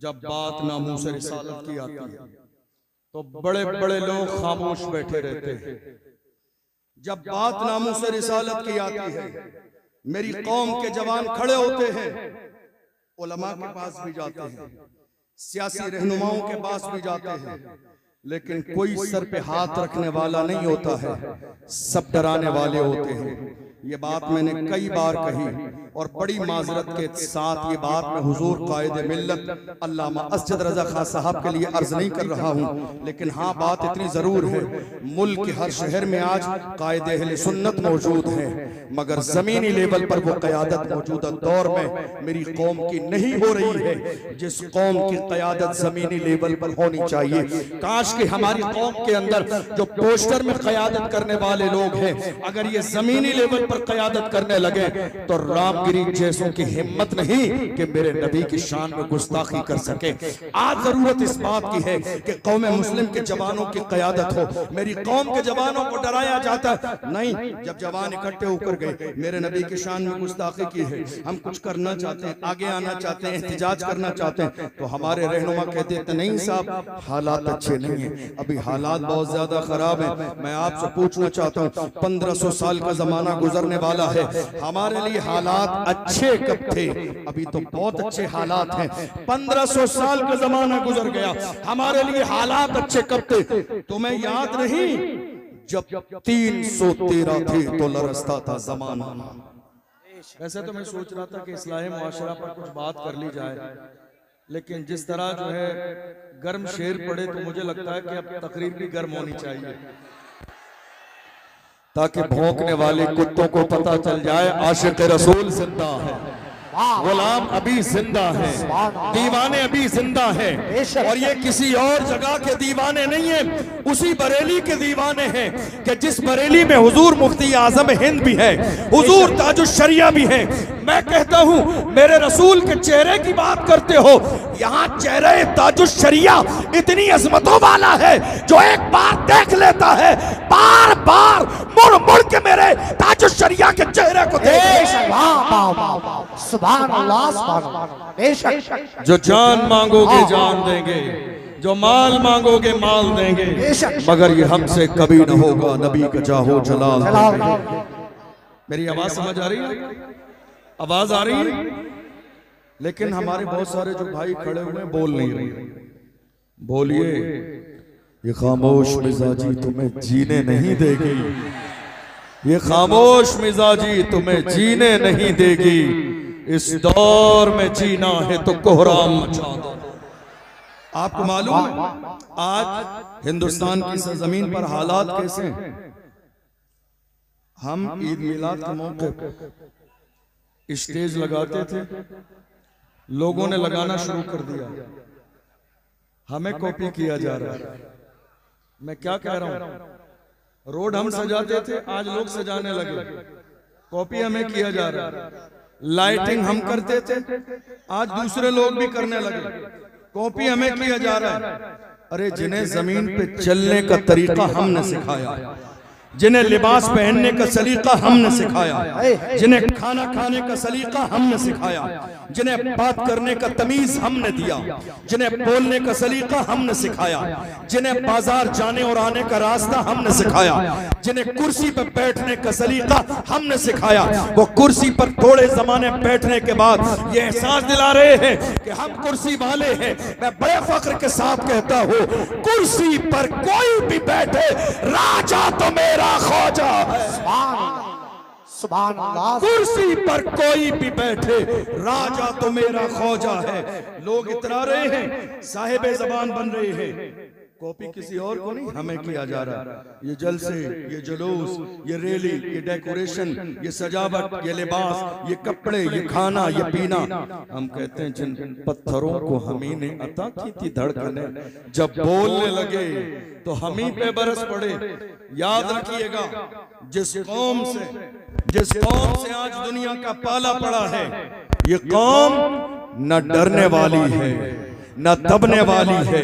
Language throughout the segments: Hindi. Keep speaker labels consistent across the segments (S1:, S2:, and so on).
S1: जब बात नामूस रिसालत की आती है तो बड़े बड़े लोग खामोश बैठे रहते हैं। जब बात नामूस रिसालत की आती है, मेरी कौम के जवान खड़े होते हैं, उलमा के पास भी जाते हैं, सियासी रहनुमाओं के पास भी जाते हैं, लेकिन कोई सर पे हाथ रखने वाला नहीं होता है, सब डराने वाले होते हैं। ये बात मैंने कई बार कही और बड़ी माजरत के साथ ये बात मैं हुजूर कायदे मिल्लत अल्लामा असजद रजा खां साहब के लिए अर्ज नहीं कर रहा हूँ, लेकिन हाँ बात इतनी जरूर है, मुल्क के हर शहर में आज कायदे अहले सुन्नत मौजूद है, मगर जमीनी लेवल पर वो क़यादत मौजूदा दौर में मेरी कौम की नहीं हो रही है, जिस कौम की क़यादत जमीनी लेवल पर होनी चाहिए। काश कि हमारी कौम के अंदर जो पोस्टर में क़यादत करने वाले लोग हैं, अगर ये जमीनी लेवल पर क़यादत करने लगे तो रामगिरी जैसों की हिम्मत नहीं कि मेरे नबी की शान में गुस्ताखी कर सके। आज जरूरत इस बात की है कि कौम मुस्लिम के जवानों की क़यादत हो। मेरी कौम के जवानों को डराया जाता नहीं, जब जवान इकट्ठे होकर गए, मेरे नबी की शान में गुस्ताखी की है, हम कुछ करना चाहते हैं, आगे आना चाहते हैं, एहतिजाज करना चाहते हैं, तो हमारे रहनुमा कहते थे नहीं साहब हालात अच्छे नहीं है, अभी हालात बहुत ज्यादा खराब है। मैं आपसे पूछना चाहता हूँ, 1500 साल का जमाना गुजरने वाला है, हमारे लिए हालात अच्छे कब थे? अभी तो बहुत अच्छे हालात हैं। 1500 साल का जमाना गुजर गया, हमारे लिए हालात अच्छे कब थे? तुम्हें याद नहीं जब 313 थे तो लरसता था जमाना। वैसे तो मैं सोच रहा था कि इस्लाही मुआशरा पर कुछ बात कर ली जाए, लेकिन जिस तरह जो है गर्म शेर पड़े तो मुझे लगता है कि अब तकरीर भी गर्म होनी चाहिए, ताकि भौंकने वाले कुत्तों को पता चल जाए आशिक रसूल जिंदा है, गुलाम अभी जिंदा है, दीवाने अभी जिंदा है, और ये किसी और जगह के दीवाने नहीं है, उसी बरेली के दीवाने हैं कि जिस बरेली में हुजूर मुफ्ती आजम हिंद भी है, हुजूर ताजुश शरिया भी है। मैं कहता हूं मेरे रसूल के चेहरे की बात करते हो, यहाँ चेहरे ताजुश शरिया इतनी अजमतों वाला है जो एक बार देख लेता है बार बार मुड़ मुड़ के मेरे ताजुश शरिया के चेहरे को देख। जो जान मांगोगे जान देंगे, जो माल मांगोगे माल देंगे, मगर ये हमसे कभी न होगा नबी का जाहो जलाल देंगे। मेरी आवाज समझ आ रही है? आवाज आ रही है? लेकिन हमारे बहुत सारे जो भाई खड़े हुए बोल नहीं रहे। बोलिए, ये खामोश मिजाजी तुम्हें जीने नहीं देगी, ये खामोश मिजाजी तुम्हें जीने नहीं देगी, इस दौर में जीना है तो कोहराम मचा दो। आपको मालूम है आज हिंदुस्तान की सरजमीन पर हालात कैसे हैं? हम ईद मिलाद के मौके पर स्टेज लगाते थे, लोगों ने लगाना शुरू कर दिया, हमें कॉपी किया जा रहा है। मैं क्या कह रहा हूं? रोड हम सजाते थे, आज लोग सजाने लगे, कॉपी हमें किया जा रहा है। लाइटिंग हम करते थे, आज दूसरे लोग भी करने लगे, कॉपी हमें किया जा रहा है। अरे जिन्हें जमीन पे चलने का तरीका हमने सिखाया, जिन्हें लिबास पहनने का सलीका हमने सिखाया, जिन्हें खाना खाने का सलीका हमने सिखाया, जिन्हें बात करने का तमीज हमने दिया, जिन्हें बोलने का सलीका हमने सिखाया, जिन्हें बाजार जाने और आने का रास्ता हमने सिखाया, जिन्हें कुर्सी पर बैठने का सलीका हमने सिखाया, वो कुर्सी पर थोड़े जमाने बैठने के बाद ये एहसास दिला रहे हैं कि हम कुर्सी वाले हैं। मैं बड़े फख्र के साथ कहता हूँ, कुर्सी पर कोई भी बैठे, राजा तो मेरा ख्वाजा है। कुर्सी पर कोई भी बैठे, राजा तो मेरा ख्वाजा है। लोग इतरा रहे हैं, साहिब जबान बन रहे हैं, कॉपी किसी और को नहीं हमें किया जा रहा। ये जलसे, ये जुलूस, ये रैली, ये डेकोरेशन, ये सजावट, ये लिबास, ये कपड़े, ये खाना, ये पीना, हम कहते हैं जिन पत्थरों को हमी ने अता की थी धड़कने, जब बोलने लगे तो हमी पे बरस पड़े। याद रखिएगा, जिस कौम से आज दुनिया का पाला पड़ा है, ये कौम न डरने वाली है, न दबने वाली है,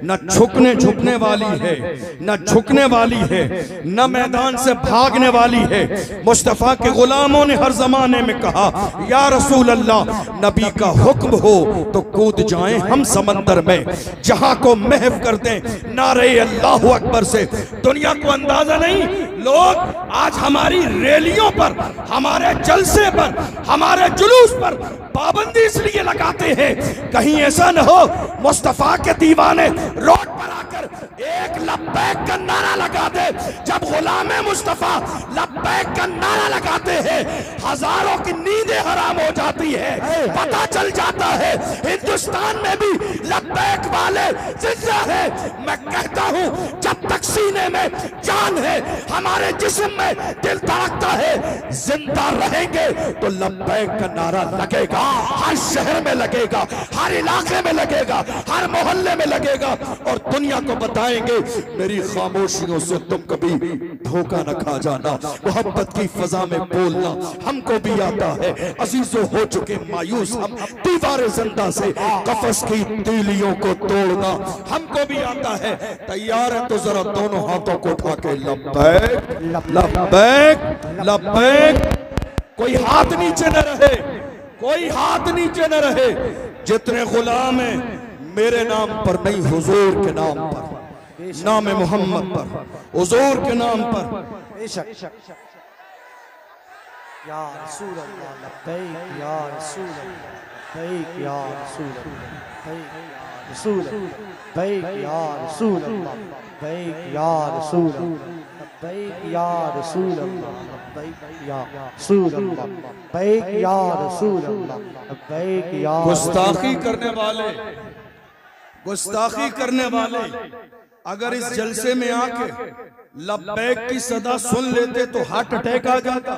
S1: न झुकने झुकने वाली है, न झुकने वाली है, न मैदान से भागने वाली है। मुस्तफ़ा के गुलामों ने हर जमाने में कहा, या रसूल अल्लाह, नबी का हुक्म हो तो कूद जाएं हम समंदर में, जहां को महव कर दें नारे अल्लाहु अकबर से। दुनिया को अंदाजा नहीं, लोग आज हमारी रैलियों पर, हमारे जलसे पर, हमारे जुलूस पर पाबंदी इसलिए लगाते हैं कहीं ऐसा न हो मुस्तफा के दीवाने रोड पर आकर एक लब्बैक का नारा लगा दे। जब गुलाम मुस्तफा लब्बैक का नारा लगाते हैं हजारों की नींदें हराम हो जाती है। पता चल जाता है हिंदुस्तान में भी लब्बैक वाले जिंदा है। मैं कहता हूं जब तक सीने में जान है, हमारे जिस्म में दिल धड़कता है, जिंदा रहेंगे तो लब्बैक का नारा लगेगा। हर शहर में लगेगा, हर इलाके में लगेगा, हर मोहल्ले में लगेगा और दुनिया को बताएंगे मेरी खामोशियों से तुम कभी धोखा न खा जाना। मोहब्बत की फजा में बोलना हमको भी आता है। अजीजों हो चुके मायूस हम, दीवार जिंदा से कफस की तीलियों को तोड़ना हमको भी आता है। तैयार है तो जरा दोनों हाथों को उठा के लब्बैक लब्बैक लब्बैक। कोई हाथ नीचे न रहे, कोई हाथ नीचे न रहे। जितने गुलाम हैं मेरे नाम पर नहीं, हुजूर के नाम पर, नाम मोहम्मद पर, हुजूर के नाम पर।
S2: या रसूल अल्लाह लब्बैक, या रसूल अल्लाह लब्बैक, या रसूल अल्लाह रसूल लब्बैक, या रसूल अल्लाह लब्बैक, या रसूल लब्बैक, या रसूल अल्लाह लब्बैक, या रसूल अल्लाह लब्बैक, या रसूल अल्लाह लब्बैक, या
S1: गुस्ताखी करने वाले, गुस्ताखी करने वाले अगर इस जलसे में आके लब्बैक की सदा सुन लेते तो हार्ट अटैक आ जाता।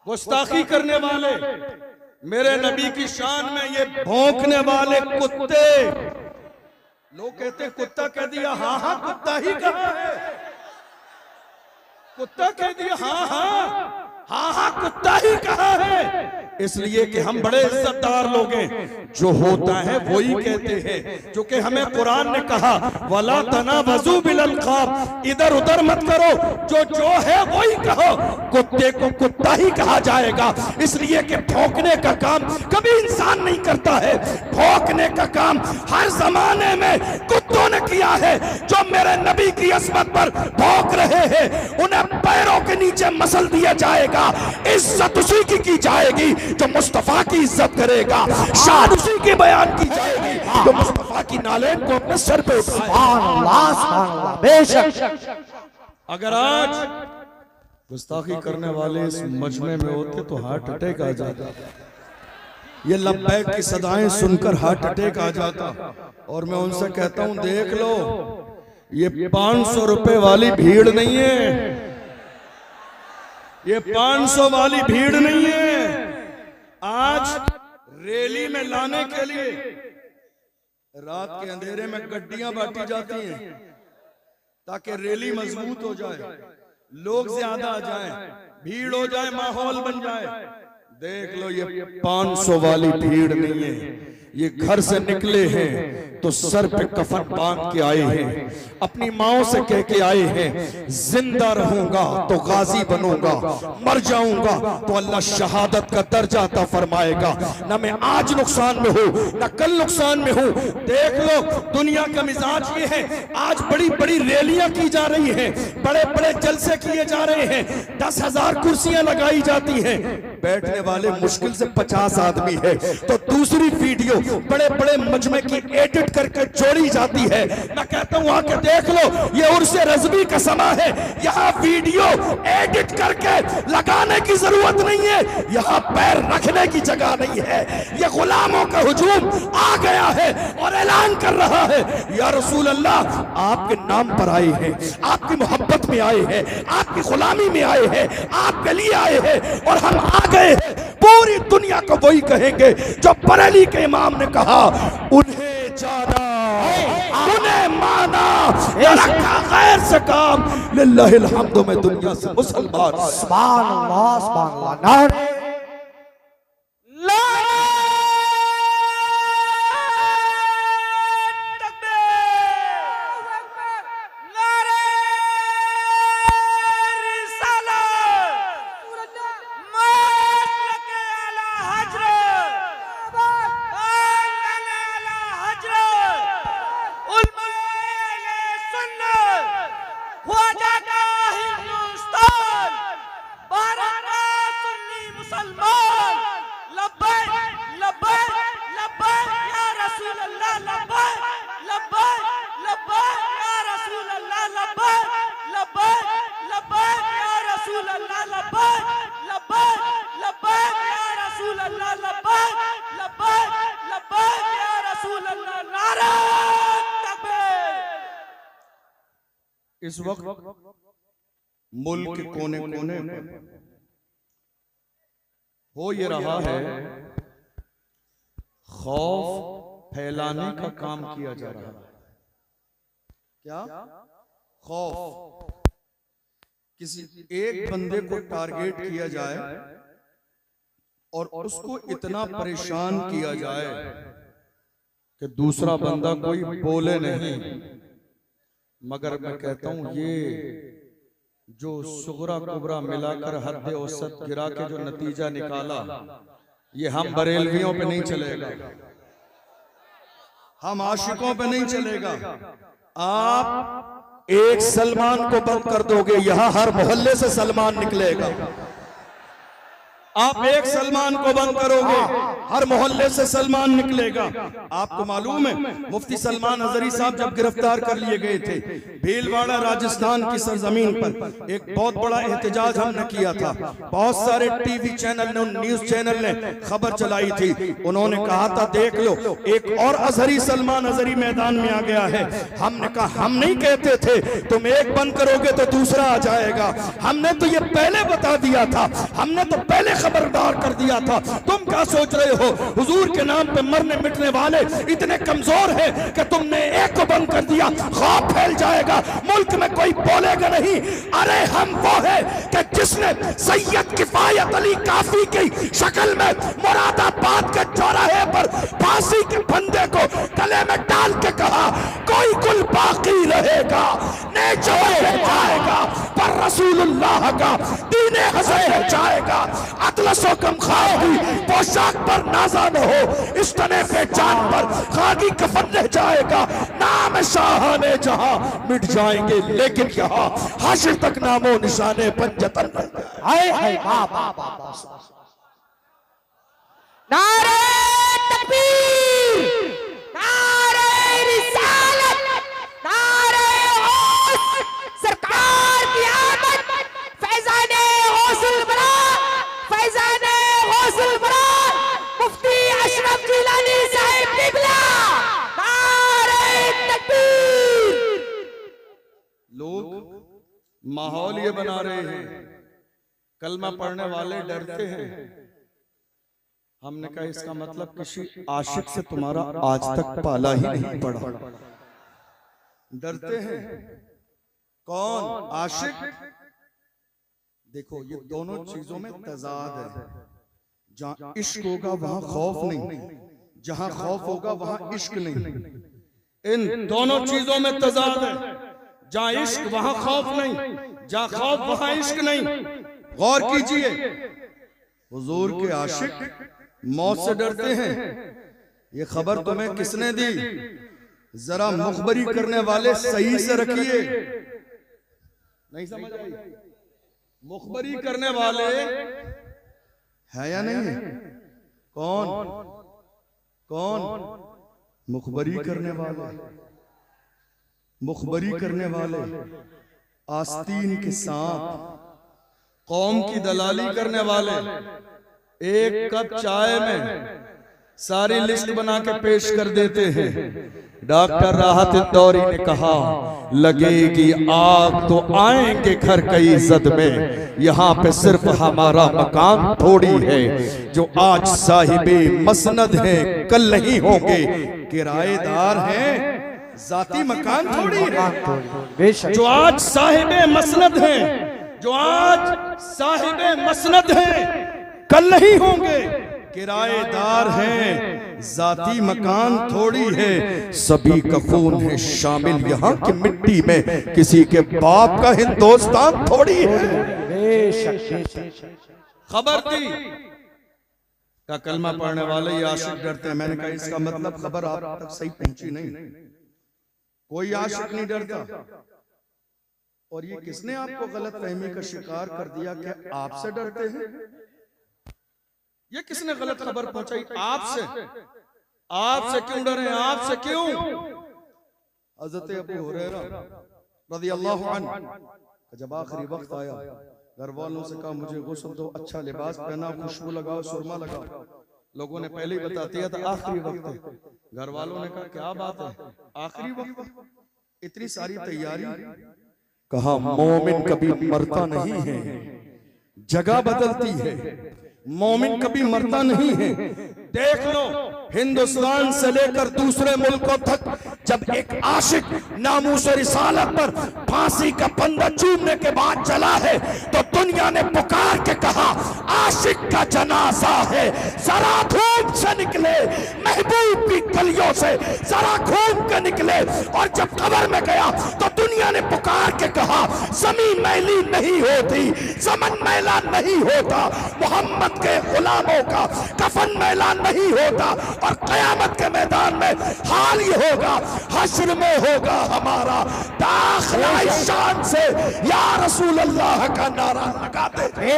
S1: गुस्ताखी करने वाले, मेरे नबी की शान में ये भौंकने वाले कुत्ते, लोग कहते कुत्ता कह दिया, हाँ हाँ कुत्ता ही कहा है, कुत्ता कह दिया, हाँ हाँ हाँ हाँ कुत्ता ही कहा है। इसलिए कि हम बड़े इज्जतदार लोग हैं, जो होता है वही कहते हैं। जो कि हमें कुरान ने कहा वला तनावज़ू बिल अलक़ाब, इधर उधर मत करो, जो है वही कहो। कुत्ते को कुत्ता ही कहा जाएगा, इसलिए कि भौंकने का काम कभी इंसान नहीं करता है। भौंकने का काम हर जमाने में कुत्तों ने किया है। जो मेरे नबी की अज़मत पर भौंक रहे हैं उन्हें पैरों के नीचे मसल दिया जाएगा। इज्जत उसी की जाएगी जो मुस्तफा की इज्जत करेगा, शान उसी की बयान की जाएगी जो मुस्तफा की नालेन को अपने सर पे उठाए। बेशक अगर आज गुस्ताखी करने वाले इस मजमे में होते तो हार्ट अटैक आ जाता। ये लब्बैक की सदाएं सुनकर हार्ट अटैक आ जाता। और मैं उनसे कहता हूं देख लो, ये 500 रुपए वाली भीड़ नहीं है, ये 500 वाली भीड़ नहीं है। आज रैली में लाने के लिए रात के अंधेरे में गड्डियां बांटी जाती हैं ताकि रैली मजबूत हो जाए, लोग ज्यादा आ जाएं, भीड़ हो जाए, माहौल बन जाए। देख लो ये 500 वाली भीड़ नहीं है। ये घर से निकले हैं तो सर पे कफन बांध के आए हैं, अपनी माओ से कह के आए हैं जिंदा रहूंगा तो गाजी बनूंगा, मर जाऊंगा तो अल्लाह शहादत का दर्जा अता फरमाएगा। न मैं आज नुकसान में हूं न कल नुकसान में हूं। देख लो दुनिया का मिजाज ये है, आज बड़ी बड़ी रैलियां की जा रही हैं, बड़े बड़े जलसे किए जा रहे हैं, 10,000 कुर्सियां लगाई जाती हैं, बैठने वाले मुश्किल से 50 आदमी है। तो दूसरी वीडियो बड़े बड़े मजमे की एडिट करके जोड़ी जाती है। मैं कहता हूं आके देख लो, ये उर्से रज़वी का समा है, यहाँ वीडियो एडिट करके लगाने की जरूरत नहीं है, यहाँ पैर रखने की जगह नहीं है। ये गुलामों का हुजूम आ गया है और ऐलान कर रहा है या रसूल अल्लाह आपके नाम पर आए हैं, आपकी मोहब्बत में आए हैं, आपकी गुलामी में आए हैं, आपके लिए आए हैं और हम आ गए हैं। पूरी दुनिया को वही कहेंगे जो बरेली के इमाम ने कहा, उन्हें जाना उन्हें माना, रखा गैर से काम, लिल्लाहिल हम्दु में दुनिया से मुसलमान।
S2: सुभान अल्लाह, सुभान अल्लाह। अल्लाह, नारे तकबीर।
S1: इस वक्त मुल्क के कोने कोने पर हो ये रहा है, खौफ फैलाने का काम किया जा रहा है। क्या? खौफ, किसी एक बंदे को टारगेट किया जाए और उसको इतना परेशान किया जाए कि दूसरा बंदा कोई बोले नहीं। मगर मैं कहता हूं ये जो सुगरा कुबरा मिलाकर हद औसत गिरा के जो नतीजा निकाला, ये हम बरेलवियों पे नहीं चलेगा, हम आशिकों पे नहीं चलेगा। आप एक सलमान को बंद कर दोगे, यहां हर मोहल्ले से सलमान निकलेगा। आप एक सलमान को बंद करोगे, हर मोहल्ले से सलमान निकलेगा। आपको मालूम है मुफ्ती सलमान हजरी साहब जब गिरफ्तार कर लिए गए थे, भीलवाड़ा राजस्थान की सरजमीन पर एक बहुत बड़ा एहतजाज हमने किया था। बहुत सारे टीवी चैनल ने, न्यूज चैनल ने खबर चलाई थी। उन्होंने कहा था देख लो एक और अजहरी सलमान हजरी मैदान में आ गया है। हमने कहा हम नहीं कहते थे तुम एक बंद करोगे तो दूसरा आ जाएगा, हमने तो ये पहले बता दिया था, हमने तो पहले खबरदार कर दिया था। तुम क्या सोच रहे हो हुजूर के नाम पे मरने मिटने वाले इतने कमजोर हैं कि तुमने एक को बंद कर दिया, खौफ फैल जाएगा, मुल्क में कोई बोलेगा नहीं। अरे हम वो है कि जिसने सैयद किफायत अली काफी की शक्ल में मुरादाबाद के चौराहे पर फांसी के फंदे को गले में डाल के कहा कोई कुल बाकी रहेगा, नेचो जाएगा पर रसूलुल्लाह का दीने हसन जाएगा। अतलसो कम खाओगी पोशाक पर नाजा न हो, इस तने पे जान पर खाकी कफन रह जाएगा। नाम शाहाने जहां मिट जाएंगे लेकिन यहाँ हाशिर तक नामो निशाने पंजतन रह जाएंगे।
S2: हाय हाय नारे तकबीर, नारे रिसालत, नारे गौस, सरकार की आमद, फैजाने गौसुल बरा, फैजाने गौसुल बरा, मुफ्ती अशरफ जिलानी साहिब किबला, नारे तकबीर।
S1: लोग माहौल ये बना रहे हैं, कलमा पढ़ने वाले डरते हैं। हमने कहा इसका मतलब किसी आशिक से तुम्हारा आज तक पाला ही नहीं पड़ा। डरते हैं। कौन? आशिक। देखो ये दोनों चीजों में तजाद है। जहां इश्क होगा वहां खौफ नहीं, जहां खौफ होगा वहां इश्क नहीं। इन दोनों चीजों में तजाद है। जहां इश्क वहां खौफ नहीं, जहां खौफ वहां इश्क नहीं। गौर कीजिए, हुजूर के आशिक मौत से डरते हैं। ये खबर तुम्हें किसने दी? जरा मुखबरी करने वाले सही से रखिए। नहीं समझ आई? मुखबरी करने वाले है या नहीं है? कौन? कौन? मुखबरी करने वाले, मुखबरी करने वाले, आस्तीन के सांप, कौम की दलाली करने वाले। एक कप चाय में सारी लिस्ट बना के पेश कर देते हैं। डॉक्टर राहत इंदौरी ने कहा लगेगी आग तो आएंगे घर कई इज्जत में, यहाँ पे सिर्फ हमारा मकान थोड़ी है। जो आज साहिबे मसनद है कल नहीं होंगे, किराएदार हैं जाती मकान थोड़ी है। जो आज साहिबे मसनद हैं, जो आज साहिबे मसनद हैं कल नहीं होंगे, किराएदार हैं जाती मकान थोड़ी है। सभी का खून है शामिल यहाँ की मिट्टी में, किसी के बाप का हिंदुस्तान थोड़ी है। खबर दी का कलमा पढ़ने वाले ये आशिक डरते हैं। मैंने कहा इसका मतलब खबर आप तक सही पहुंची नहीं। कोई आशिक नहीं डरता। और ये किसने आपको गलत फहमी का शिकार कर दिया कि आपसे डरते हैं? ये किसने गलत खबर पहुंचाई? आपसे। आपसे क्यों डरे? आपसे क्यों? हज़रत अबू हुरैरा रज़ियल्लाहु अन्हु जब आखिरी वक्त आया, घर वालों से कहा मुझे गुस्ल दो, अच्छा लिबास पहना, खुशबू लगाओ, सुरमा लगाओ। लोगों ने पहले ही बता दिया था आखिरी वक्त है। घर वालों ने कहा क्या बात है, आखिरी वक्त, इतनी सारी तैयारी। कहा मोमिन कभी मरता नहीं है, जगह बदलती है, मोमिन कभी मरता नहीं है। देख लो हिंदुस्तान से लेकर दूसरे मुल्कों तक जब एक आशिक नामूस रिसालत पर फांसी का फंदा चूमने के बाद चला है तो दुनिया ने पुकार के कहा आशिक का जनाजा है, जरा धूप से निकले, महबूब की गलियों से जरा घूम के निकले। और जब कब्र में गया तो दुनिया ने पुकार के कहा जमीन मैली नहीं होती, ज़मन मैला नहीं होता, मोहम्मद के गुलामों का कफन मैला नहीं होता। और कयामत के मैदान में हाल ये होगा, हश्र में होगा हमारा दाखिला इस शान से या रसूल अल्लाह का नारा लगाते थे।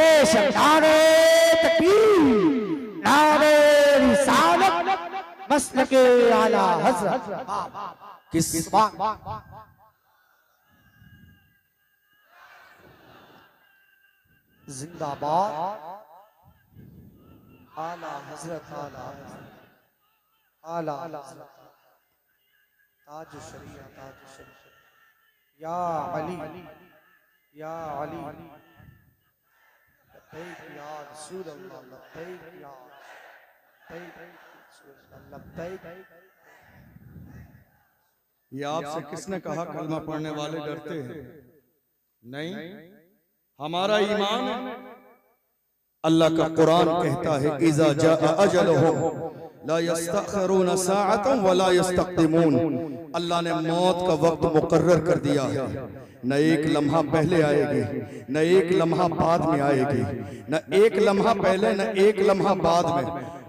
S2: नारे तकबीर, नारे रिसालत, मसलके आला हज़रत।
S1: किस
S2: जिंदाबाद आला हज़रत, आला हज़रत, आला हज़रत, ताज शरीया, ताज शरीया, या अली, या अली, लब्बैक या रसूल अल्लाह, लब्बैक या, लब्बैक।
S1: ये आपसे किसने कहा कलमा पढ़ने वाले डरते हैं? नहीं, हमारा ईमान है। अल्लाह का कुरान कहता है इज़ा जाअ अजलुहुम ला यस्तखिरून साअतन वला यस्तक़दिमून। अल्लाह ने मौत का वक्त मुकर्रर कर दिया है, न एक लम्हा पहले आएगी, न एक लम्हा बाद में आएगी, न एक लम्हा पहले न एक लम्हा बाद में।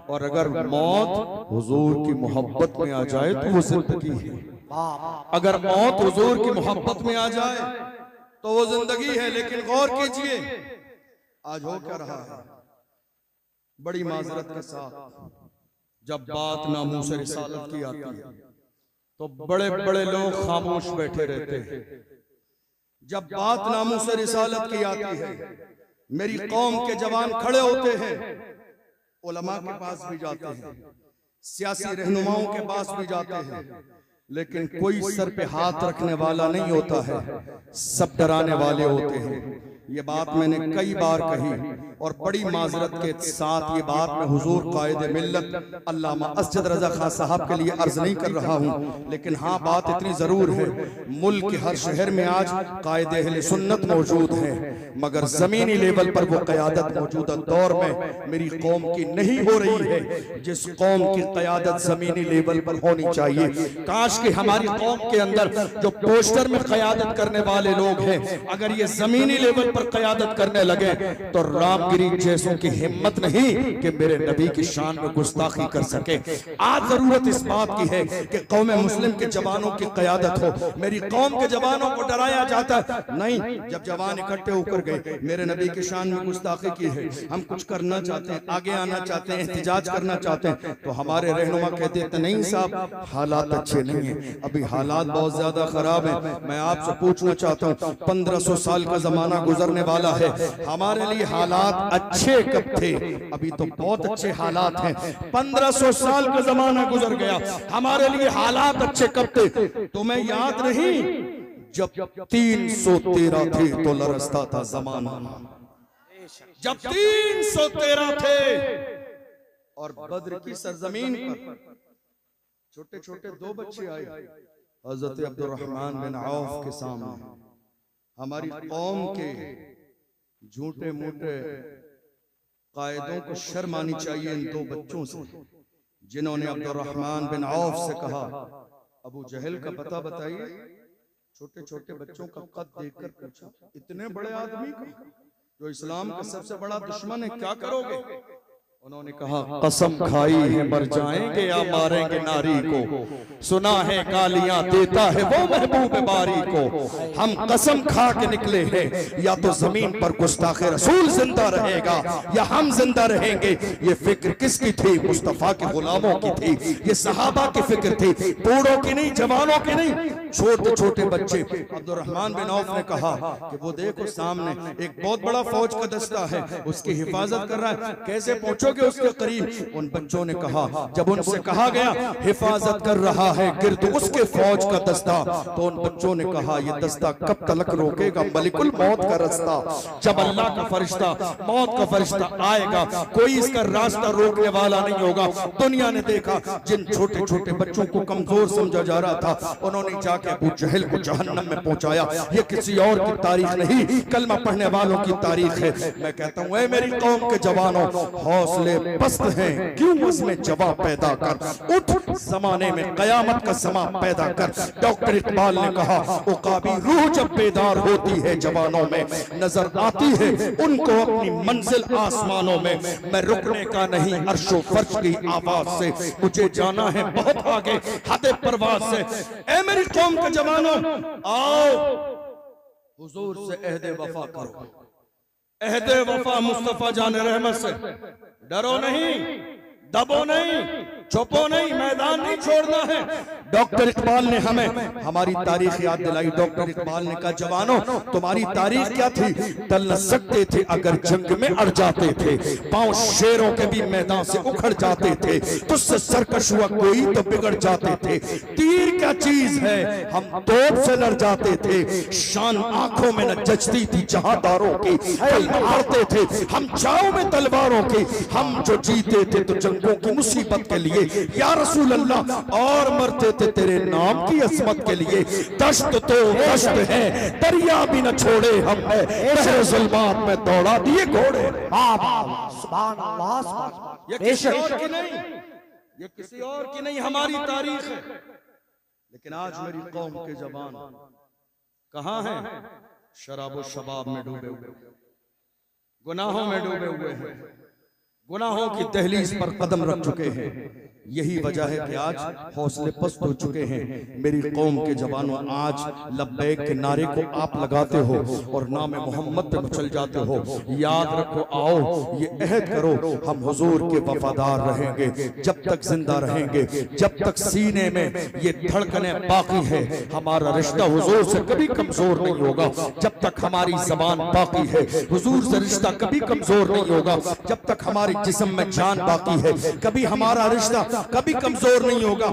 S1: और अगर मौत हुजूर की मोहब्बत में आ जाए तो वो जिंदगी है। अगर मौत हुजूर की मोहब्बत में आ जाए तो वो जिंदगी है। लेकिन गौर कीजिए आज हो क्या रहा है, बड़ी माजरत के साथ जब बात नामूस रिसालत की आती है तो बड़े बड़े लोग खामोश बैठे रहते हैं। जब बात नामूस रिसालत की आती है मेरी कौम के जवान खड़े होते हैं, उलमा के पास भी जाते हैं, सियासी रहनुमाओं के पास भी जाते हैं, लेकिन कोई सर पे हाथ रखने वाला नहीं होता है, सब डराने वाले होते हैं। ये बात मैंने कई बार कही और बड़ी माजरत के साथ ये बात मैं हुजूर कायदे मिल्लत अल्लामा असजद रजा खां साहब के लिए अर्ज नहीं कर रहा हूँ, लेकिन हाँ बात इतनी जरूर है, मुल्क के हर शहर में आज कायदे अहले सुन्नत मौजूद है, मगर जमीनी लेवल पर वो क़यादत मौजूदा दौर में मेरी कौम की नहीं हो रही है जिस कौम की क़यादत जमीनी लेवल पर होनी चाहिए। काश कि हमारी कौम के अंदर जो पोस्टर में क़यादत करने वाले लोग हैं अगर ये जमीनी लेवल पर क़यादत करने लगे तो रामगिरी जैसों की हिम्मत नहीं कि मेरे नबी की शान में गुस्ताखी कर सके। आज जरूरत इस बात की है कि कौम मुस्लिम के जवानों की क़यादत हो। मेरी कौम के जवानों को डराया जाता है नहीं, जब जवान इकट्ठे होकर गए मेरे नबी की शान में गुस्ताखी की है, हम कुछ करना चाहते हैं, आगे आना चाहते हैं, एहतिजाज करना चाहते हैं, तो हमारे रहनुमा कहते हैं नहीं साहब हालात अच्छे नहीं है, अभी हालात बहुत ज्यादा खराब है। मैं आपसे पूछना चाहता हूँ 1500 साल का जमाना गुजरने वाला है, हमारे लिए हालात अच्छे कब थे? अभी तो बहुत अच्छे हालात हैं। 1500 साल का जमाना गुजर गया, हमारे लिए हालात अच्छे कब थे? तुम्हें याद नहीं जब 313 थे तो लरसता था जमाना, जब 313 थे और बद्र की सरजमीन पर छोटे छोटे 2 बच्चे आए हजरत अब्दुर्रहमान बिन औफ के सामने। हमारी कौम के झूठे मूठे कायदों को शर्म आनी चाहिए इन 2 बच्चों से जिन्होंने अब्दुर्रहमान बिन औफ से कहा अबू जहल का पता बताइए। छोटे छोटे बच्चों का कद देखकर पूछा इतने बड़े आदमी का जो इस्लाम का सबसे बड़ा दुश्मन है, क्या करोगे? उन्होंने कहा कसम खाई है मर जाएंगे या मारेंगे नारी को, सुना है गालियां देता है वो महबूब बारी को, हम कसम खा के निकले हैं या तो जमीन पर गुस्ताखे रसूल जिंदा रहेगा या हम जिंदा रहेंगे। ये फिक्र किसकी थी? मुस्तफा के गुलामों की थी, ये सहाबा की फिक्र थी, बूढ़ों की नहीं, जवानों की नहीं, छोटे छोटे बच्चे। अब्दुर्रहमान बिन औफ ने कहा कि वो देखो सामने एक बहुत बड़ा फौज का दस्ता है, उसकी हिफाजत कर रहा है, कैसे पहुंचो सकोगे उसके करीब। उन बच्चों ने कहा, जब उनसे कहा गया हिफाजत कर रहा है गिर्द उसके फौज का दस्ता, तो उन बच्चों ने कहा ये दस्ता कब तलक रोकेगा मलिकुल मौत का रास्ता। जब अल्लाह का फरिश्ता, मौत का फरिश्ता आएगा, कोई इसका रास्ता रोकने वाला नहीं होगा। दुनिया ने देखा जिन छोटे छोटे बच्चों को कमजोर समझा जा रहा था, उन्होंने जाके अबू जहल को जहन्नम में पहुंचाया। ये किसी और की तारीख नहीं, कलमा पढ़ने वालों की तारीख है। मैं कहता हूं, ऐ मेरी कौम के जवानों, हौसले पस्त हैं, क्यों उसमें जवाब पैदा कर, उठ जमाने में कयामत का समा पैदा कर। डॉक्टर इकबाल ने कहा, उकाबी रूह जब बेदार होती है जवानों में, नजर आती है उनको अपनी मंजिल आसमानों में। मैं रुकने का नहीं अर्शो फर्श की आवाज से, मुझे जाना है बहुत आगे हद परवाज से। ऐ मेरी कौम के जवानों, आओ हुजूर से अहद वफा करो, अहद वफा मुस्तफा जान रहमत से। डरो नहीं, दबो नहीं, छुपो नहीं, मैदान नहीं छोड़ना है। डॉक्टर इकबाल ने हमें हमारी तारीख याद दिलाई। डॉक्टर इकबाल ने कहा, जवानों तुम्हारी तारीख क्या थी, टल न सकते थे अगर जंग में अड़ जाते थे, पांव शेरों के भी मैदान से उखड़ जाते थे, तुझसे सरकश हुआ कोई तो बिगड़ जाते थे। तीर क्या चीज है, हम तोप से लड़ जाते थे, शान आंखों में न जचती थी जहादारों की, हारते थे हम चाव में तलवारों की। हम जो जीते थे तो जंगों की मुसीबत के लिए या रसूल अल्लाह, और मरते थे तेरे नाम की असमत के लिए। दश्त तो दश्त है, दरिया भी न छोड़े हमने, शहर ज़ुल्मात में दौड़ा दिए घोड़े।
S2: सुभान अल्लाह।
S1: ये किसी और की नहीं, ये किसी और की नहीं, हमारी तारीख है। लेकिन आज मेरी कौम के जवान कहां हैं? शराबो शबाब में डूबे हुए, गुनाहों में डूबे हुए हैं, गुनाहों की दहलीज पर कदम रख चुके हैं। यही वजह है कि आज हौसले पस्त हो चुके हैं। मेरी कौम के जवानों, आज लब्बैक के नारे को आप लगाते हो और नाम मोहम्मद पे मचल जाते हो। याद रखो, आओ ये अहद करो, हम हुजूर के वफादार रहेंगे जब तक जिंदा रहेंगे, जब तक सीने में ये धड़कने बाकी है। हमारा रिश्ता हुजूर से कभी कमजोर नहीं होगा जब तक हमारी जबान बाकी है। हुजूर से रिश्ता कभी कमजोर नहीं होगा जब तक हमारी जिस्म में जान बाकी है। कभी हमारा रिश्ता कभी कमजोर नहीं होगा।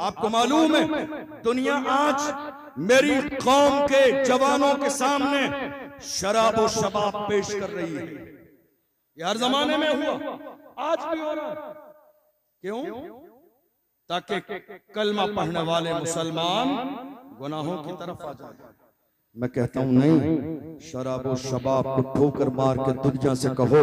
S1: आपको मालूम है, दुनिया आज मेरी कौम के जवानों के सामने शराब और शबाब पेश कर रही है। यार जमाने में हुआ, आज भी हो रहा। क्यों? ताकि कलमा पढ़ने वाले मुसलमान गुनाहों की तरफ आ जाए। मैं कहता हूं नहीं, शराब और शबाब को ठोकर मार के दुनिया से कहो,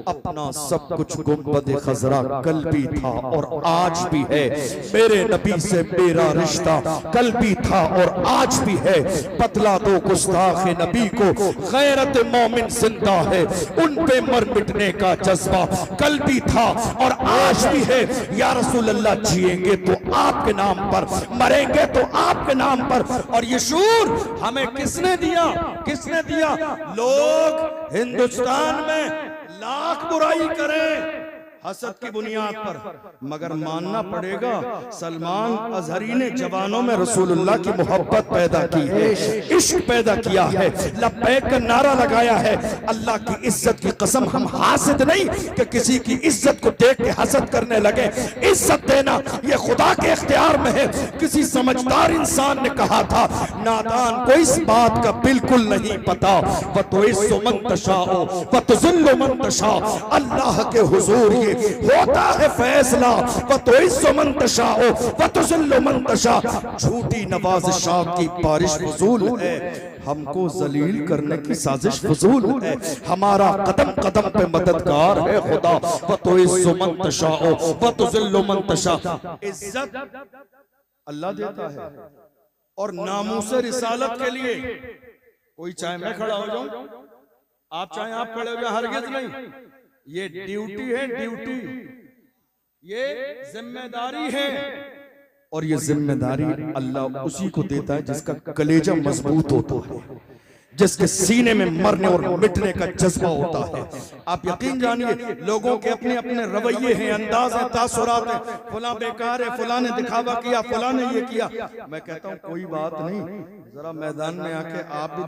S1: अपना सब कुछ गुंबद खजरा कल भी था और आज भी है। मेरे नबी से मेरा रिश्ता कल भी था और आज भी है। बतला दो गुस्ताख नबी को, गैरत मोमिन जिंदा है, उन पे मर मिटने का जज्बा कल भी था और आज भी है। या रसूल अल्लाह, जिएंगे तो आपके नाम पर, मरेंगे तो आपके नाम पर। और ये शूर हमें किसने दिया? किसने दिया? लोग हिंदुस्तान में लाख बुराई करें हसद की बुनियाद पर, मगर मानना पड़ेगा सलमान अजहरी ने जवानों में रसूलुल्लाह की मोहब्बत पैदा की है, इश्क पैदा किया है, लब्बैक का नारा लगाया है। अल्लाह की इज्जत की कसम, हम हासिद नहीं कि किसी की इज्जत को देख के हसद करने लगे। इज्जत देना ये खुदा के इख्तियार में है। किसी समझदार इंसान ने कहा था, नादान को इस बात का बिल्कुल नहीं पता, वतुइस्सु मन तशाओ वतुज़िल्लु मन तशा। अल्लाह के हुजूर ये होता है फैसला, वतुइस्सु मन तशाओ वतुज़िल्लु मन तशा। झूठी नवाज़िशात की बारिश फजूल है, हमको जलील करने की साजिश फजूल है। हमारा कदम कदम पे मददगार है खुदा, वतुइस्सु मन तशाओ वतुज़िल्लु मन तशा। इज्जत अल्लाह देता है और नामूस रिसालत के लिए कोई चाहे मैं खड़ा हो जाऊं, आप चाहे आप खड़े हो जाए, हरगिज नहीं। ये ड्यूटी है, ड्यूटी, ये जिम्मेदारी है। और ये जिम्मेदारी अल्लाह उसी को देता है जिसका कलेजा मजबूत होता है। जिसके सीने में मरने और मिटने का जज्बा होता है। आप यकीन जानिए, लोगों के अपने अपने रवैये हैं, अंदाज हैं, तासुरात हैं। फलां बेकार है, फलां ने दिखावा किया, फलां ने ये किया। मैं कहता हूँ कोई बात नहीं, जरा मैदान में आके आप भी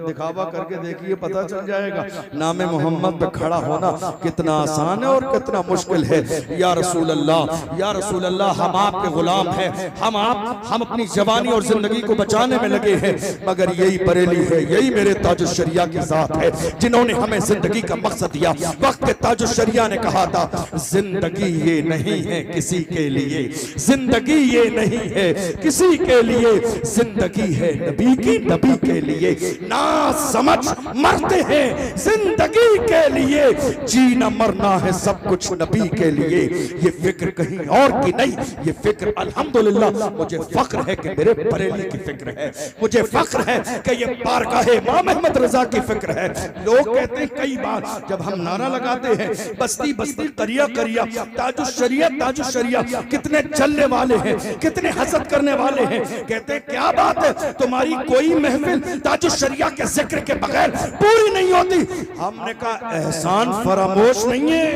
S1: दिखावा करके देखिए, पता चल जाएगा नामे मोहम्मद पे खड़ा होना कितना आसान है और कितना मुश्किल है। या रसूल अल्लाह, या रसूल अल्लाह, हम आपके गुलाम हैं, हम अपनी जवानी और जिंदगी को बचाने में लगे हैं, मगर यही बरेली है, यही मेरे ताजुश शरिया की जात है जिन्होंने हमें जिंदगी का मकसद दिया। वक्त के ताजुश शरिया ने कहा था, जिंदगी ये नहीं है किसी के लिए, जिंदगी ये नहीं है किसी के लिए, जिंदगी है नबी की, नबी के लिए। ना समझ मरते हैं जिंदगी के लिए, जीना मरना है सब कुछ नबी के लिए। ये फिक्र कहीं और की नहीं, ये फिक्र अल्हम्दुलिल्लाह मुझे फख्र है कि मेरे बरेली की फिक्र है, मुझे फख्र है कि ये बारगाह इमाम अहमद रजा की फिक्र है। लोग कहते हैं कई बार जब हम नारा लगाते हैं, बस्ती बस्ती करिया करिया, ताजुश शरिया ताजुश शरिया, कितने चलने वाले हैं, कितने हसद करने वाले हैं। कहते हैं क्या बात है, तुम्हारी कोई महफिल ताजुश शरिया के जिक्र के बगैर पूरी नहीं होती। हमने कहा एहसान फरामोश नहीं है,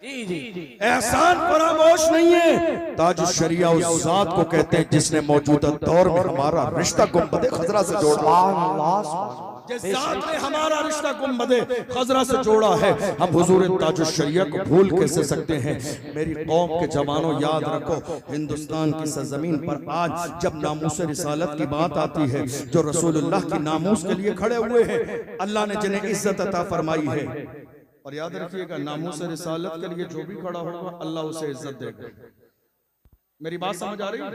S1: एहसान फरामोश नहीं है। ताजुश शरिया उस जात को कहते हैं जिसने मौजूदा दौर में हमारा रिश्ता गुंबदे खजरा से जोड़ा, जिस जात ने हमारा रिश्ता गुंबदे खजरा से जोड़ा है। हम हुजूर ताजुश शरिया को भूल कैसे सकते हैं। मेरी कौम के जवानों, याद रखो, हिंदुस्तान की सरजमीन पर आज जब नामूस रिसालत की बात आती है, जो रसूलुल्लाह की नामूस के लिए खड़े हुए हैं, अल्लाह ने जिन्हें इज्जत अता फरमाई है, और याद रखिएगा नामूस रिसालत के लिए जो भी खड़ा होगा अल्लाह उसे इज्जत देगा। मेरी बात समझ आ रही है?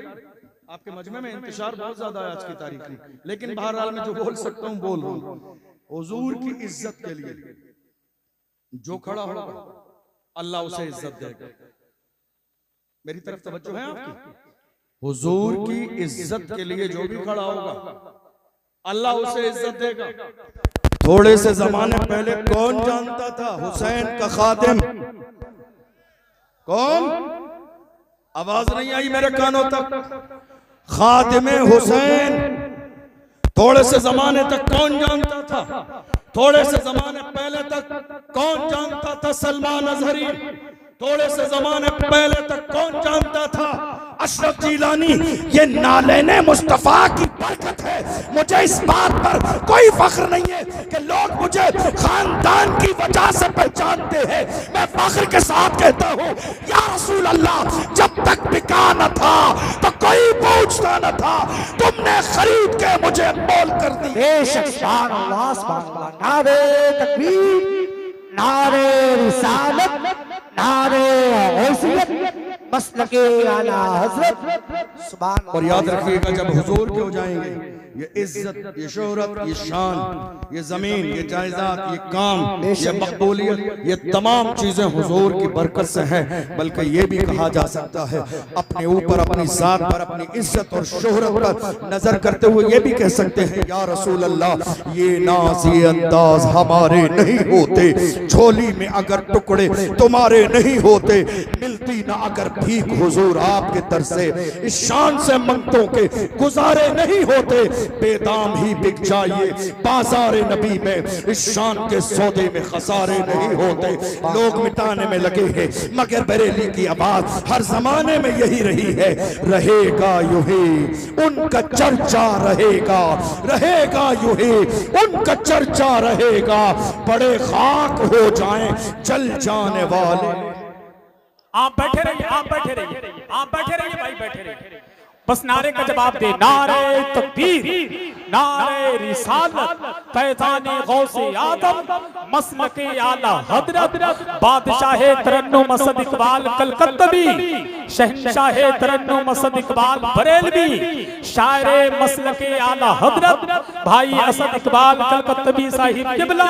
S1: आपके मजमे में इंतशार बहुत ज्यादा है आज की तारीख में, लेकिन बहरहाल मैं जो बोल सकता हूँ बोल रहा हूँ। हुजूर की इज्जत के लिए जो खड़ा होगा अल्लाह उसे इज्जत देगा। मेरी तरफ तवज्जो है आपकी? हुजूर की इज्जत के लिए जो भी खड़ा होगा अल्लाह उसे इज्जत देगा। थोड़े से जमाने पहले कौन जानता था हुसैन का खादिम कौन? आवाज नहीं आई मेरे कानों तक। खादिमे हुसैन थोड़े से जमाने तक कौन जानता था? थोड़े से जमाने पहले तक कौन जानता था सलमान अजहरी? थोड़े से जमाने पहले तक कौन जानता था अशरफ जिलानी? ये नालेने मुस्तफा की बरकत है। मुझे इस बात पर कोई फख्र नहीं है कि लोग मुझे खानदान की वजह से पहचानते हैं। मैं फख्र के साथ कहता हूँ, या रसूल अल्लाह, जब तक बिका न था तो कोई पूछता न था, तुमने खरीद के मुझे मोल कर दी।
S2: बेशक शान अल्लाह सुभान अल्लाह। नारे तकबीर, नारे रिसालत, नारे गौसियत, मसलके आला हजरत सुभान।
S1: और याद रखिएगा जब हुजूर के हो जाएंगे, ये इज्जत, ये शोहरत, ये शान, ये जमीन, ये जायदाद, ये काम, ये मकबूलियत, ये तमाम चीजें हुजूर की बरकत से हैं। बल्कि ये भी कहा जा सकता है, अपने ऊपर, अपनी जात पर, अपनी इज्जत और शोहरत पर नजर करते हुए ये भी कह सकते हैं, या रसूल अल्लाह, ये नाज, ये अंदाज हमारे नहीं होते, झोली में अगर टुकड़े तुम्हारे नहीं होते, मिलती ना अगर भीख हुजूर आपके दर से, इस शान से मंगतों के गुजारे नहीं होते, बेदाम ही बिक जाइए बाजार नबी में, इस शान के सौदे में खसारे नहीं होते। लोग मिटाने में लगे हैं, मगर बरेली की आवाज हर जमाने में यही रही है, रहेगा यूं ही उनका चर्चा रहेगा, रहेगा यूं ही उनका चर्चा रहेगा, बड़े खाक हो जाएं जल जाने वाले।
S3: आप बैठे रहिए, आप बैठे रहिए, आप बैठे रहिए भाई, बैठे रहिए। बस नारे का जवाब दे, नारे तकबीर, नारे रिसालत, फैज़ाने गौसे आदम, मसलके आला हजरत, बादशाहे तरन्नुम असद इकबाल कलकत्तवी, शहंशाहे तरन्नुम असद इकबाल बरेलवी, शायरे मसलके आला हजरत भाई असद इकबाल कलकत्तवी साहिब किबला।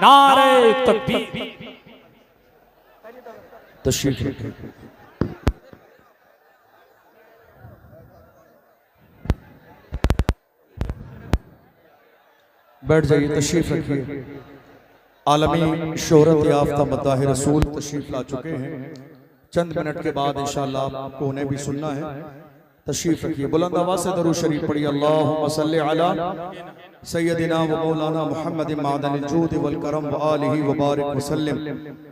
S3: नारे तकबीर।
S1: तशरीफ बैठ जाइए, तशरीफ रखिए। आलमी शोहरत याफ्ता मद्दाह रसूल तशरीफ ला चुके हैं। चंद मिनट के बाद इंशाअल्लाह आपको उन्हें भी सुनना है। तशरीफ रखिए। बुलंद आवाज़ से दरूद शरीफ पढ़िए। अल्लाहुम्मा सल्लि अला सय्यदिना व मौलाना मुहम्मद मादनिल जूद वल करम व आलिहि व बारिक व सल्लिम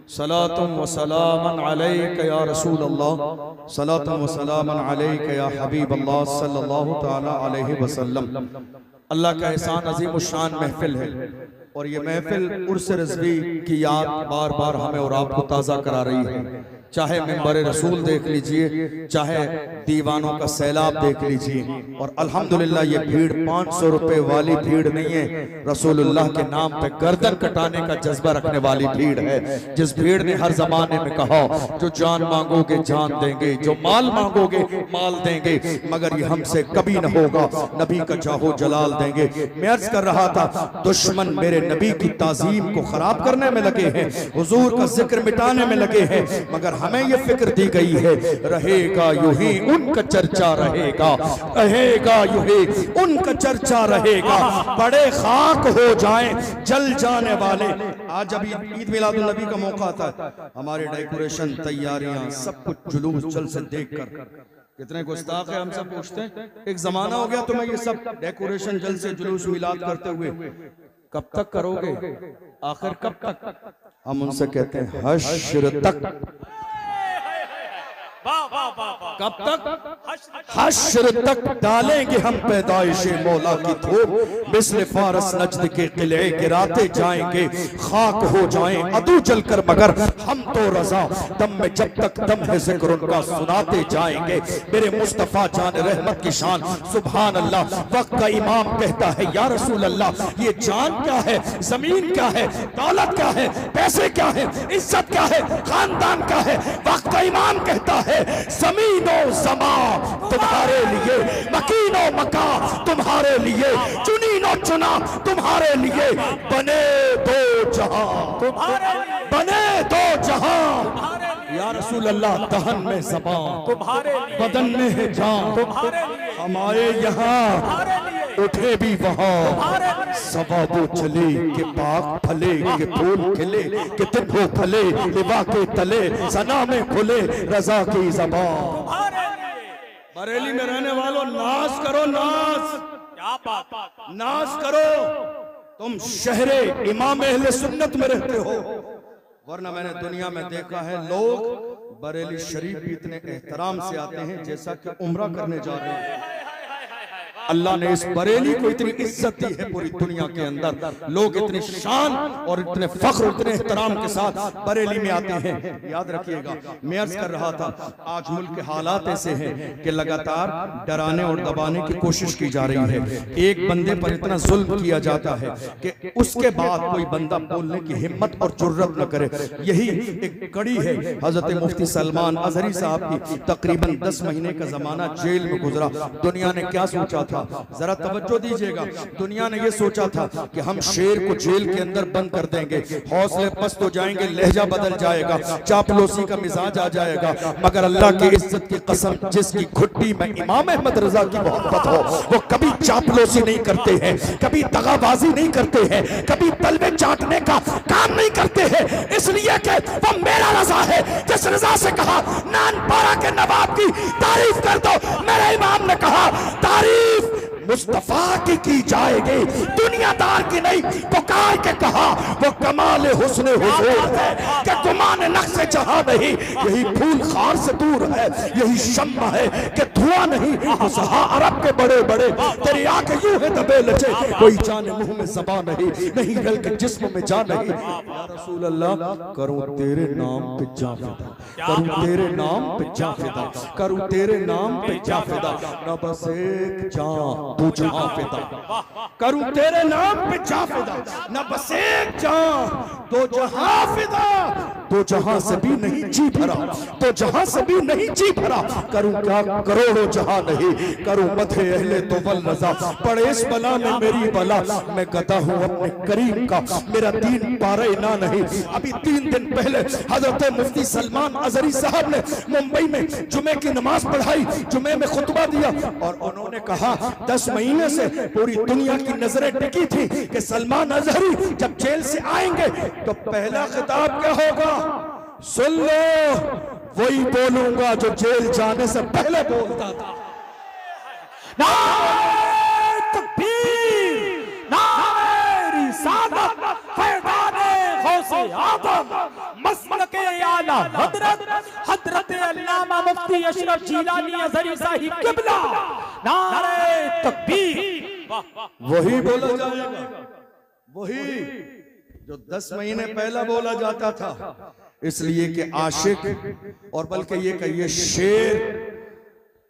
S1: सलातुम व सलामन अलैका या रसूल अल्लाह, सलातुम व सलामन अलैका या हबीब अल्लाह सल्लल्लाहु तआला अलैहि वसल्लम। अल्लाह का एहसान अजीम शान महफिल है और ये महफिल उर्स रिज़वी की याद बार बार हमें और आपको ताज़ा करा रही है। चाहे मिंबर रसूल देख लीजिए, चाहे दीवानों का सैलाब देख लीजिए। और अल्हम्दुलिल्लाह ये भीड़ 500 रुपए वाली भीड़ नहीं है, रसूलुल्लाह के नाम पे गर्दन कटाने का जज्बा रखने वाली भीड़ है। जिस भीड़ ने हर जमाने में कहा जो जान मांगोगे जान देंगे, जो माल मांगोगे माल देंगे, मगर ये हमसे कभी न होगा, नबी का जाहो जलाल देंगे। मैं अर्ज कर रहा था, दुश्मन मेरे नबी की ताजीम को खराब करने में लगे हैं, हुजूर का जिक्र मिटाने में लगे हैं, मगर हमें ये फिक्र दी गई है रहेगा यूं ही उनका चर्चा रहेगा, रहेगा यूं ही उनका चर्चा रहेगा। बड़े खाक हो जाएं जल जाने वाले। आज जब ईद मिलादुन नबी का मौका आता है, हमारे डेकोरेशन तैयारियां सब कुछ जुलूस जल से देखकर कितने गुस्ताख है, हमसे पूछते हैं एक जमाना हो गया तुम्हें ये सब डेकोरेशन जल से जुलूस मिलाद करते हुए, कब तक करोगे, आखिर कब तक? हम उनसे कहते हैं हश्र तक। कब तक? हश्र तक डालेंगे हम पैदाइशे मौला की धूप, मिस्ल फारस नजद के किले गिराते जाएंगे, खाक हो जाएं अदू जलकर, मगर हम तो रजा दम में जब तक दम है जिक्र उनका सुनाते जाएंगे। मेरे मुस्तफा जान रहमत की शान सुभान अल्लाह। वक्त का इमाम कहता है या रसूल अल्लाह, ये जान क्या है, जमीन क्या है, दौलत क्या है, पैसे क्या है, इज्जत क्या है, खानदान क्या है? वक्त का इमाम कहता है ज़मीनो ज़मा तुम्हारे लिए, मकीनो मका तुम्हारे लिए, चुनीनो चुना तुम्हारे लिए, बने दो जहां तुम्हारे, बने दो जहां या रसूल अल्लाह। दहन में ज़बान तुम्हारे, बदन में है जान तुम्हारे, हमारे यहाँ उठे भी वहाँ सवाबो चले के पाक फले के फूल खिले के तिब्बो फले लिबा के तले सना में खुले रजा की ज़बान। बरेली में रहने वालों नाज करो, नाज, क्या बात, नाज करो। तुम शहरे इमाम अहले सुन्नत में रहते हो, वरना मैंने दुनिया में देखा है लोग बरेली शरीफ भी इतने एहतराम से आते हैं जैसा कि उम्रा करने जा रहे हैं। अल्लाह ने इस बरेली को इतनी इज्जत दी है पूरी दुनिया के अंदर, लोग इतनी शान और इतने फख्र इतने एहतराम के साथ बरेली में आते हैं। याद रखिएगा, मैं अर्ज कर रहा था आज मुल्क के हालात ऐसे हैं कि लगातार डराने और दबाने की कोशिश की जा रही है। एक बंदे पर इतना जुल्म किया जाता है कि उसके बाद कोई बंदा बोलने की हिम्मत और जुर्रत न करे। यही एक कड़ी है हजरत मुफ्ती सलमान अजहरी साहब की। तकरीबन 10 महीने का जमाना जेल में गुजरा। दुनिया ने क्या सोचा था, जरा तवज्जो दीजिएगा, दुनिया ने यह सोचा था कि हम शेर को जेल के अंदर बंद कर देंगे, हौसले पस्त हो जाएंगे, लहजा बदल जाएगा, चापलूसी का मिजाज आ जाएगा। मगर अल्लाह की इज्जत की कसम, जिसकी घुट्टी में इमाम अहमद रजा की मोहब्बत हो, वो कभी चापलूसी नहीं करते हैं, कभी दगाबाजी नहीं करते हैं, कभी तलवे चाटने का काम नहीं करते हैं, इसलिए कि वो मेरा रजा है। जिस रजा से कहा नानपारा के नवाब की तारीफ कर दो, मेरे इमाम ने कहा तारीफ मुस्तफा की जाएगी, दुनियादार की नहीं। पुकार के कहा वो कमाल हुस्न हुजूर है कि गुमान नक्शे जहां नहीं, यही फूल खार से दूर है, यही शम्मा है कि धुआं नहीं। सहा अरब के बड़े बड़े तेरी आंखें यूं है दबे लचे, कोई जाने मुंह में ज़बान नहीं, नहीं गल के जिस्म में जान नहीं। या रसूल अल्लाह करूं तेरे नाम पे जा फिदा, करूं तेरे नाम पे जा फिदा, करूं तेरे नाम पे जा फिदा, न बस एक जान तू जहां फिदा, करूं तेरे नाम पे जा फिदा, न बस एक जान तो जहां फिदा। तो जहां से भी नहीं जी भरा, तो जहां से भी नहीं जी भरा, करूं क्या करोड़ों जहां नहीं, करूं मथे अहले तो वल रजा, पड़े इस बला में मेरी बला, मैं गदा हूं अपने करीम का, मेरा दीन पारे ना नहीं। अभी 3 दिन पहले हजरत मुफ्ती सलमान अजहरी साहब ने मुंबई में जुमे की नमाज पढ़ाई, जुमे में खुतबा दिया और उन्होंने कहा 10 महीने से पूरी दुनिया की नजरें टिकी थी कि सलमान अजहरी जब जेल से आएंगे तो पहला खिताब क्या होगा, सुन लो वही बोलूंगा जो जेल जाने से पहले बोलता था।
S3: नारे तकबीर, नारे रिसालत, फैज़ाने गौसे आदम, मसलके आला हजरत, हजरत अल्लामा मुफ्ती अशरफ जिलानी अज़हरी साहिब क़िबला, नारे तकबीर।
S1: वही बोला जाएगा, वही जो 10 महीने पहला बोला जाता था, इसलिए कि आशिक और बल्कि ये कहिए शेर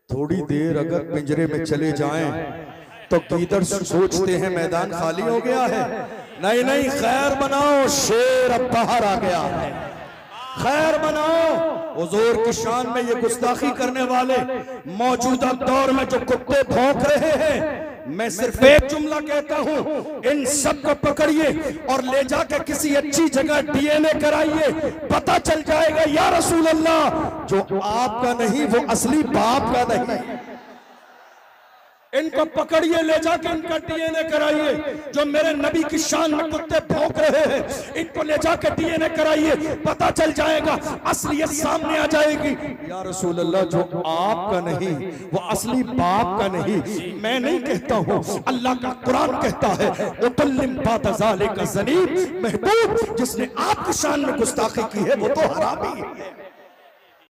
S1: थोड़ी देर अगर पिंजरे में चले जाएं तो किधर सोचते हैं मैदान खाली हो गया है। नहीं नहीं, खैर बनाओ, शेर अब बाहर आ गया है, खैर बनाओ। हुजूर की शान में ये गुस्ताखी करने वाले मौजूदा दौर में जो कुत्ते भौंक रहे हैं, मैं सिर्फ एक जुमला कहता हूं, इन सब को पकड़िए और ले जाकर किसी अच्छी जगह डीएनए कराइए, पता चल जाएगा या रसूल अल्लाह, जो आपका नहीं वो असली बाप का नहीं। इनको पकड़िए, ले जाके इनका डीएनए कराइए। जो मेरे नबी की शान में कुत्ते भौंक रहे हैं, इनको ले जाके डीएनए कराइए, पता चल जाएगा, असलियत सामने आ जाएगी। या रसूल अल्लाह, जो आपका नहीं वो असली बाप का नहीं। मैं नहीं कहता हूँ, अल्लाह का कुरान कहता है, उतल्लिम बाद ज़ालिका ज़नीब, महबूब जिसने आपकी शान में गुस्ताखी की है वो तो हरामी है।